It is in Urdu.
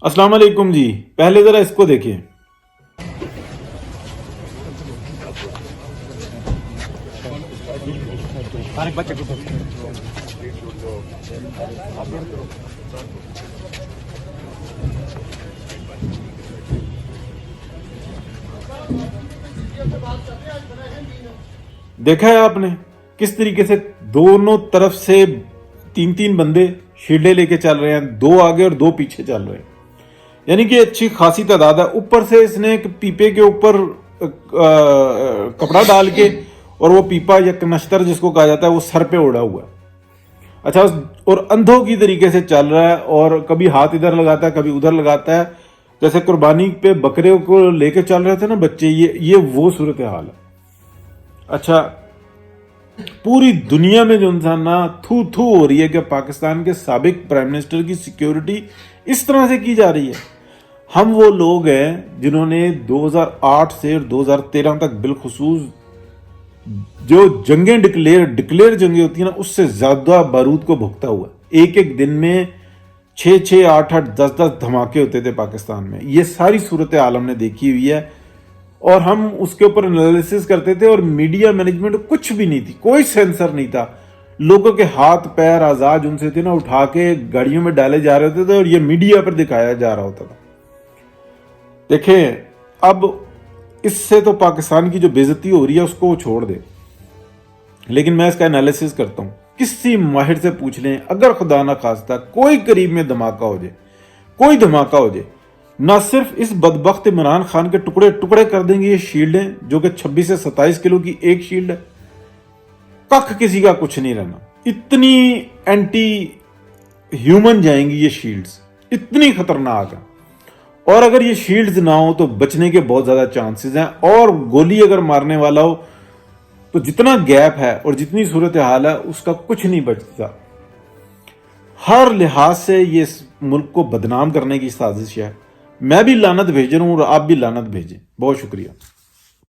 السلام علیکم جی، پہلے ذرا اس کو دیکھیں۔ دیکھا ہے آپ نے کس طریقے سے دونوں طرف سے تین تین بندے شیلڈیں لے کے چل رہے ہیں، دو آگے اور دو پیچھے چل رہے ہیں، یعنی کہ اچھی خاصی تعداد ہے۔ اوپر سے اس نے ایک پیپے کے اوپر کپڑا ڈال کے، اور وہ پیپا یا کنشتر جس کو کہا جاتا ہے وہ سر پہ اڑا ہوا ہے، اچھا، اور اندھوں کی طریقے سے چل رہا ہے، اور کبھی ہاتھ ادھر لگاتا ہے کبھی ادھر لگاتا ہے، جیسے قربانی پہ بکرے کو لے کے چل رہے تھے نا بچے، یہ وہ صورتحال ہے۔ اچھا، پوری دنیا میں جو انسان نا تھو تھو ہو رہی ہے کہ پاکستان کے سابق پرائم منسٹر کی سیکیورٹی اس طرح سے کی جا رہی ہے۔ ہم وہ لوگ ہیں جنہوں نے 2008 سے 2013 تک بالخصوص جو جنگیں ڈکلیئر جنگیں ہوتی ہیں نا، اس سے زیادہ بارود کو بھگتا ہوا ہے۔ ایک ایک دن میں 6 8 10 دھماکے ہوتے تھے پاکستان میں۔ یہ ساری صورتحال ہم نے دیکھی ہوئی ہے، اور ہم اس کے اوپر انالیسس کرتے تھے، اور میڈیا مینجمنٹ کچھ بھی نہیں تھی، کوئی سینسر نہیں تھا۔ لوگوں کے ہاتھ پیر آزاد ان سے تھے نا، اٹھا کے گاڑیوں میں ڈالے جا رہے ہوتے تھے، اور یہ میڈیا پر دکھایا جا رہا ہوتا تھا۔ دیکھیں، اب اس سے تو پاکستان کی جو بے عزتی ہو رہی ہے اس کو وہ چھوڑ دے، لیکن میں اس کا انالیسس کرتا ہوں۔ کسی ماہر سے پوچھ لیں، اگر خدا نہ خواستہ کوئی قریب میں دھماکہ ہو جائے، کوئی دھماکہ ہو جائے، نہ صرف اس بدبخت عمران خان کے ٹکڑے ٹکڑے کر دیں گے یہ شیلڈیں، جو کہ 26 سے 27 کلو کی ایک شیلڈ ہے، کخ کسی کا کچھ نہیں رہنا۔ اتنی اینٹی ہیومن جائیں گی یہ شیلڈز، اتنی خطرناک ہیں، اور اگر یہ شیلڈز نہ ہو تو بچنے کے بہت زیادہ چانسز ہیں، اور گولی اگر مارنے والا ہو تو جتنا گیپ ہے اور جتنی صورتحال ہے اس کا کچھ نہیں بچتا۔ ہر لحاظ سے یہ اس ملک کو بدنام کرنے کی سازش ہے۔ میں بھی لعنت بھیج رہا ہوں اور آپ بھی لعنت بھیجیں۔ بہت شکریہ۔